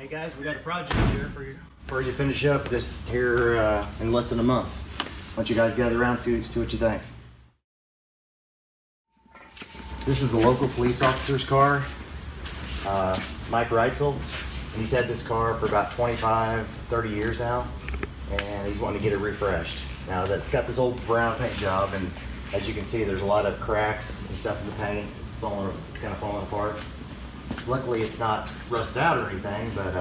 Hey guys, we got a project here for you to finish up this here in less than a month. Why don't you guys gather around, see what you think. This is a local police officer's car, Mike Reitzel. He's had this car for about 25, 30 years now, and he's wanting to get it refreshed. Now that's got this old brown paint job, and as you can see, there's a lot of cracks and stuff in the paint. It's kind of falling apart. Luckily, it's not rusted out or anything, but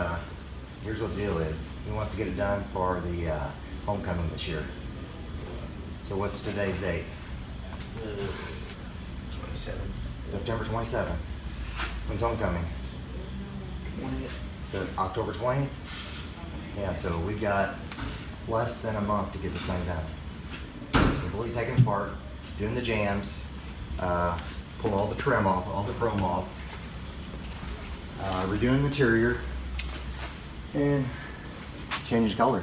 here's what the deal is. He wants to get it done for the homecoming this year. So what's today's date? 27th. September 27th. When's homecoming? 20th. So October 20th? Yeah, so we've got less than a month to get this thing done. Completely taking it apart, doing the jams, pulling all the trim off, all the chrome off, redoing the interior, and changing color.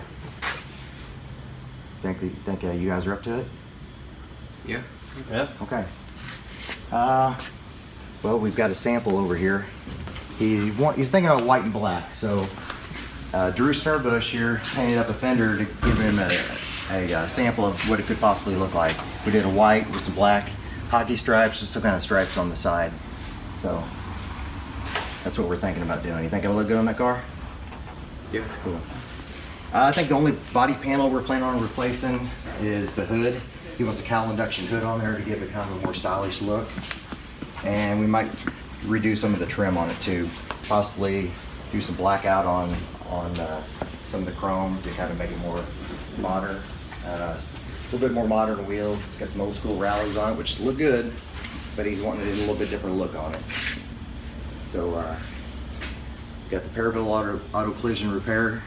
Think you guys are up to it? Yeah. Okay. Well, we've got a sample over here. He's thinking of white and black. So Drew Snurbush here painted up a fender to give him a sample of what it could possibly look like. We did a white with some black hockey stripes, just some kind of stripes on the side. So that's what we're thinking about doing. You think it'll look good on that car? Yeah. Cool. I think the only body panel we're planning on replacing is the hood. He wants a cowl induction hood on there to give it kind of a more stylish look. And we might redo some of the trim on it too. Possibly do some blackout on some of the chrome to kind of make it more modern. A little bit more modern wheels. It's got some old school rallies on it, which look good, but he's wanting a little bit different look on it. So, got the Perryville Auto Collision Repair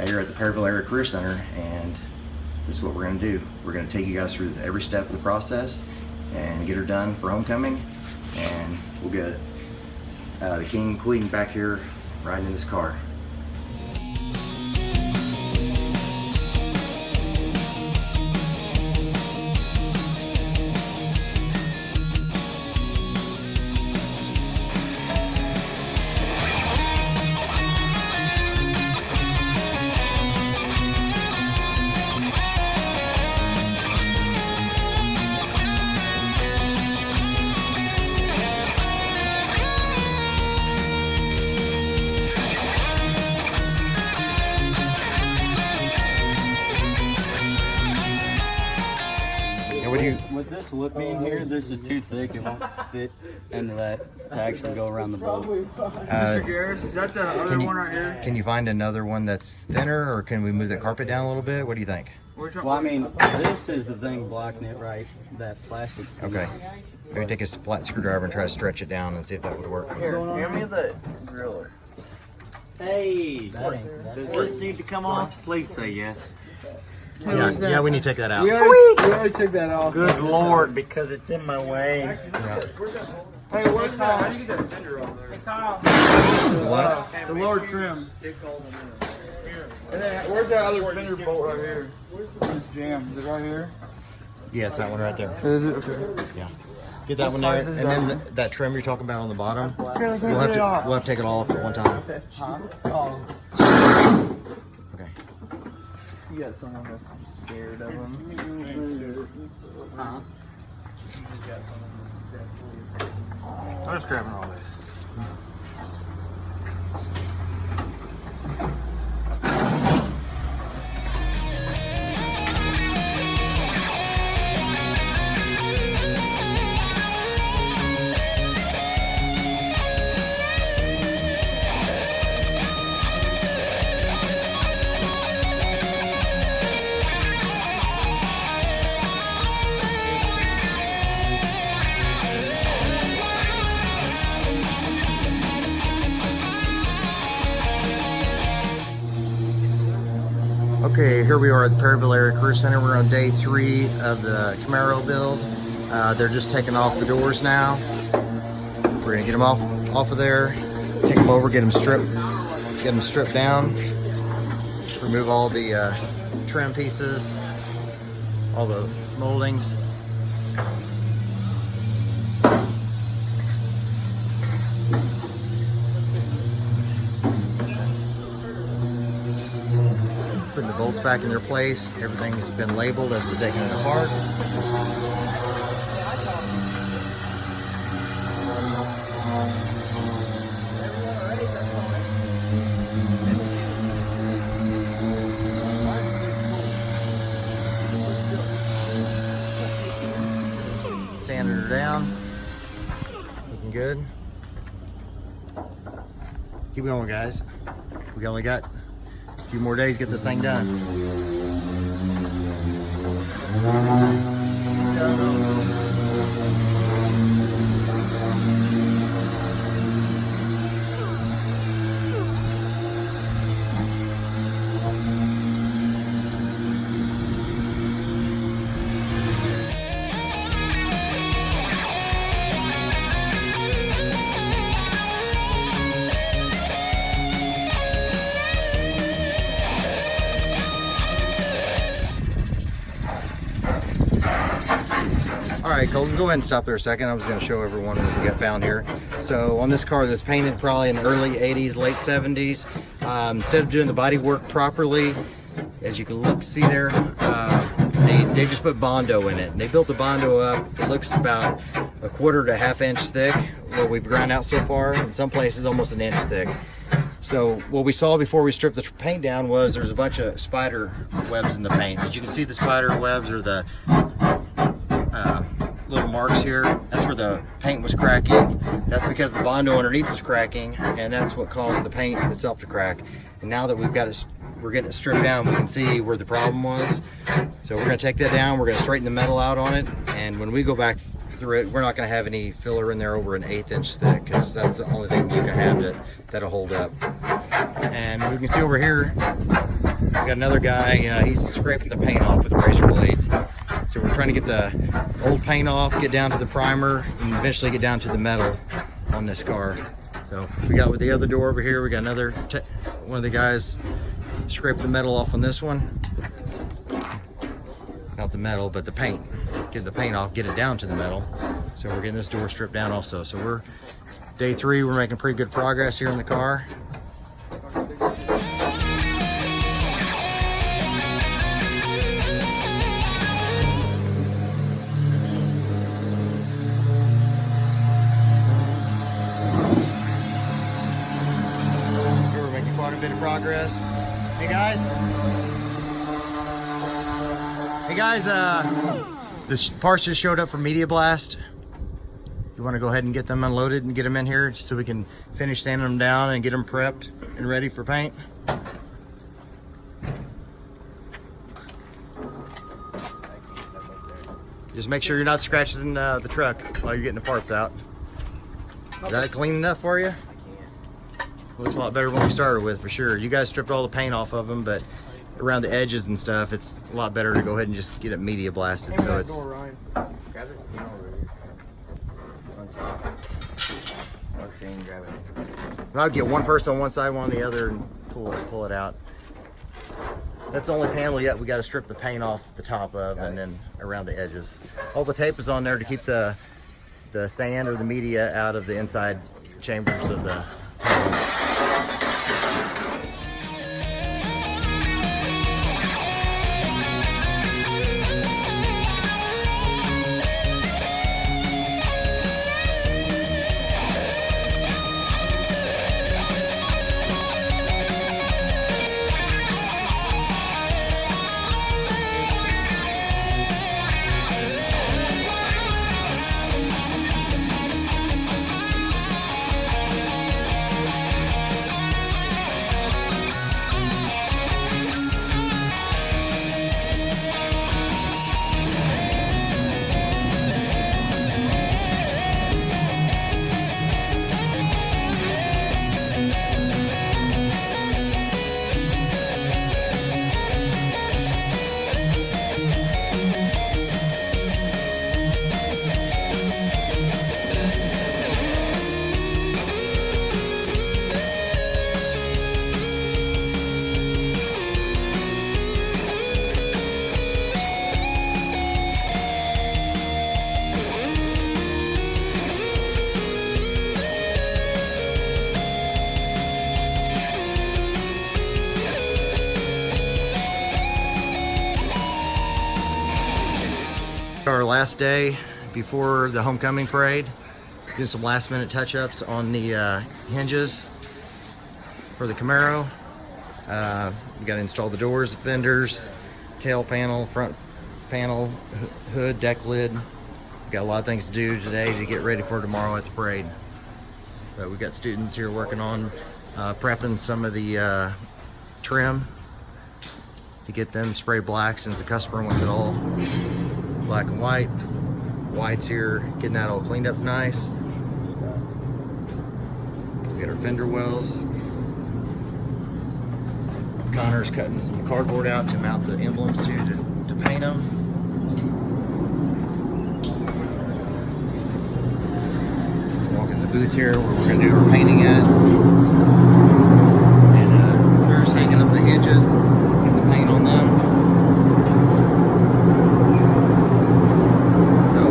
here at the Perryville Area Career Center, and this is what we're going to do. We're going to take you guys through every step of the process and get her done for homecoming, and we'll get the king and queen back here riding in this car. With this lip being here, this is too thick. It won't fit into that to actually go around the bolt. Mr. Garris, is that the other one right here? Can you find another one that's thinner, or can we move that carpet down a little bit? What do you think? Well, I mean, this is the thing blocking it, right? That plastic piece. Okay. Maybe take a flat screwdriver and try to stretch it down and see if that would work. Here, give me the driller. Hey, That does this need to come off? Please say yes. Yeah, we need to take that out. We already took that off. Good Lord, because it's in my way. Yeah. Hey, where's Kyle? How do you get that fender on there? Hey, Kyle. What? The lower trim. And then, where's that other fender bolt right here? This jam. Is it right here? Yeah, it's that one right there. Is it? Okay. Yeah. Get that one there, and then that trim you're talking about on the bottom. We'll have to take it all off at one time. Huh? Oh. Okay. You got someone that's scared of him. Huh? I'm just grabbing all this. Okay, here we are at the Perryville Area Career Center. We're on day 3 of the Camaro build. They're just taking off the doors now. We're gonna get them off of there, take them over, get them stripped down, remove all the trim pieces, all the moldings. back in their place. Everything's been labeled as we're taking it apart. Sanding her down. Looking good. Keep going, guys. We only got a few more days to get this thing done. All right, Colton, go ahead and stop there a second. I was going to show everyone what we got found here. So on this car that's painted probably in the early 80s, late 70s, instead of doing the body work properly, as you can look see there, they just put Bondo in it. And they built the Bondo up. It looks about a quarter to half inch thick, what we've ground out so far. In some places, almost an inch thick. So what we saw before we stripped the paint down was there's a bunch of spider webs in the paint. As you can see, the spider webs are the little marks here. That's where the paint was cracking. That's because the Bondo underneath was cracking, and that's what caused the paint itself to crack. And now that we've got it, we're getting it stripped down, we can see where the problem was. So we're going to take that down. We're going to straighten the metal out on it, and when we go back through it, we're not going to have any filler in there over an 1/8 inch thick, because that's the only thing you can have that'll hold up. And we can see over here, we got another guy. He's scraping the paint off with a razor blade. So we're trying to get the old paint off, get down to the primer, and eventually get down to the metal on this car. So we got with the other door over here, we got another one of the guys scrape the metal off on this one. Not the metal, but the paint. Get the paint off, get it down to the metal. So we're getting this door stripped down also. So we're day 3, we're making pretty good progress here in the car. A bit of progress. Hey guys, this parts just showed up from Media Blast. You want to go ahead and get them unloaded and get them in here so we can finish sanding them down and get them prepped and ready for paint. Just make sure you're not scratching the truck while you're getting the parts out. Is that clean enough for you? Looks a lot better than what we started with, for sure. You guys stripped all the paint off of them, but around the edges and stuff, it's a lot better to go ahead and just get it media blasted. So it's. Grab this pin over here. On top. Or Shane, grab it. I'll get one person on one side, one on the other, and pull it out. That's the only panel yet we got to strip the paint off the top of, and then around the edges. All the tape is on there to keep the sand or the media out of the inside chambers of the panel. Our last day before the homecoming parade, doing some last minute touch-ups on the hinges for the Camaro. We got to install the doors, fenders, tail panel, front panel, hood, deck lid. We got a lot of things to do today to get ready for tomorrow at the parade. But we got students here working on prepping some of the trim to get them sprayed black, since the customer wants it all black and white. White's here, getting that all cleaned up nice. We got our fender wells. Connor's cutting some cardboard out to mount the emblems to paint them. Walk in the booth here where we're going to do our painting at. And we're just hanging up the hinges, get the paint on them. So,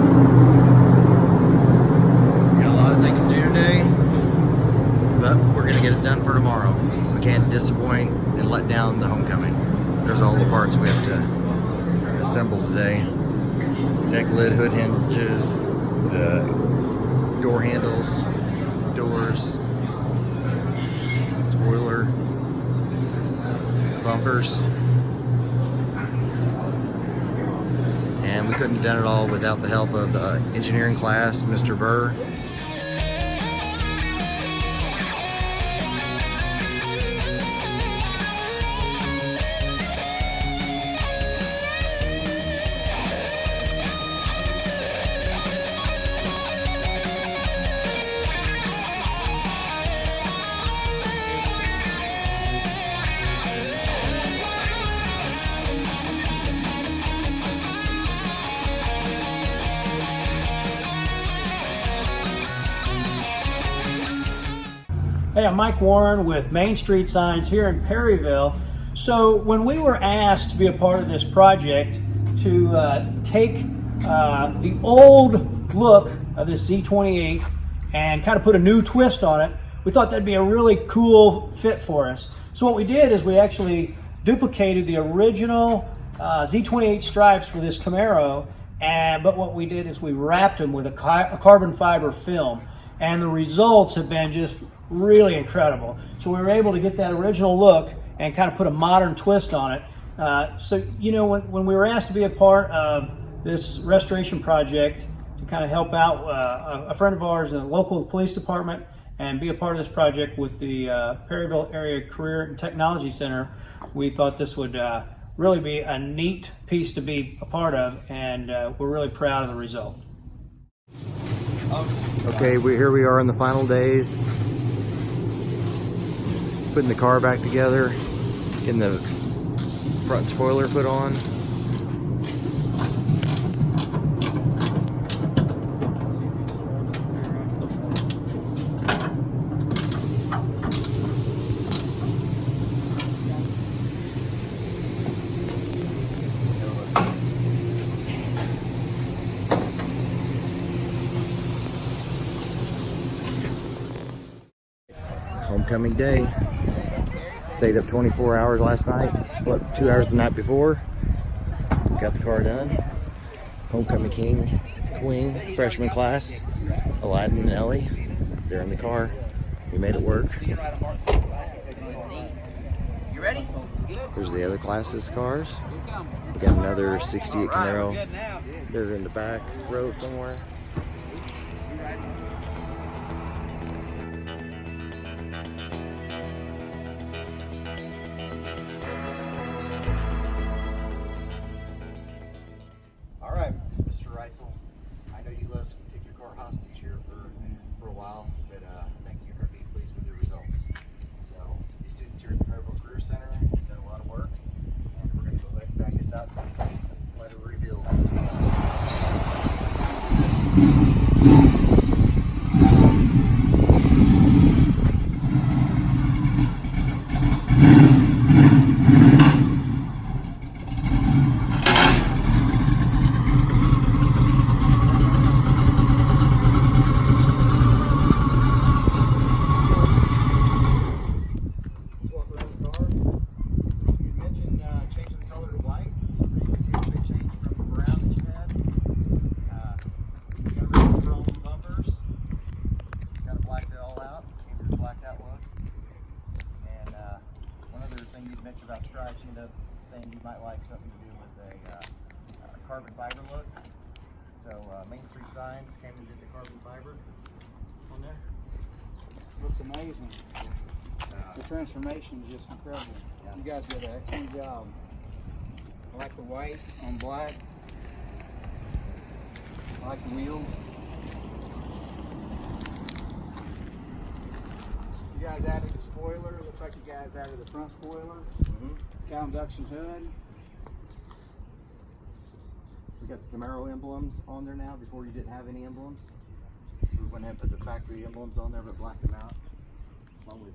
we got a lot of things to do today, but we're going to get it done for tomorrow. We can't disappoint and let down the homecoming. There's all the parts we have to assemble today. Deck lid, hood hinges, the door handles, doors, spoiler, bumpers. And we couldn't have done it all without the help of the engineering class, Mr. Burr. Hey, I'm Mike Warren with Main Street Signs here in Perryville. So when we were asked to be a part of this project to take the old look of this Z28 and kind of put a new twist on it, we thought that'd be a really cool fit for us. So what we did is we actually duplicated the original Z28 stripes for this Camaro, but what we did is we wrapped them with a carbon fiber film, and the results have been just really incredible. So we were able to get that original look and kind of put a modern twist on it. So, you know, when we were asked to be a part of this restoration project to kind of help out a friend of ours in the local police department and be a part of this project with the Perryville Area Career and Technology Center, we thought this would really be a neat piece to be a part of, and we're really proud of the result. Okay, here we are in the final days, putting the car back together, getting the front spoiler put on. Homecoming day. Stayed up 24 hours last night, slept 2 hours the night before, got the car done. Homecoming king, queen, freshman class, Aladdin and Ellie, they're in the car. We made it work. You ready? Here's the other classes cars. We got another 68 Camaro. They're in the back row somewhere. All right, Mr. Reitzel, I know you let us take your car hostage here for a while, but I think you're going to be pleased with the results. So these students here at the Perryville Career Center have done a lot of work, and we're going to go back this out and let it reveal. Changing the color to white, so you can see the big change from the brown that you had. might like something to do with a carbon fiber look. So Main Street Signs came and did the carbon fiber on there. Looks amazing. The transformation is just incredible. Yeah. You guys did an excellent job. I like the white on black. I like the wheels. You guys added the spoiler. Looks like you guys added the front spoiler. Cow induction hood. We got the Camaro emblems on there now. Before you didn't have any emblems. So we went ahead and put the factory emblems on there, but blacked them out. Along with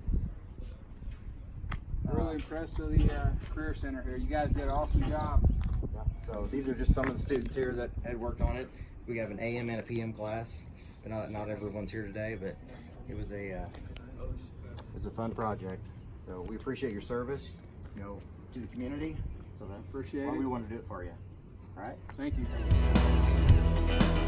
Really impressed with the career center here. You guys did an awesome job. yeah. So these are just some of the students here that had worked on it. We have an AM and a PM class. Not everyone's here today, but it was a fun project. So we appreciate your service, to the community. So that's Appreciate why it. we want to do it for you. All right. Thank you.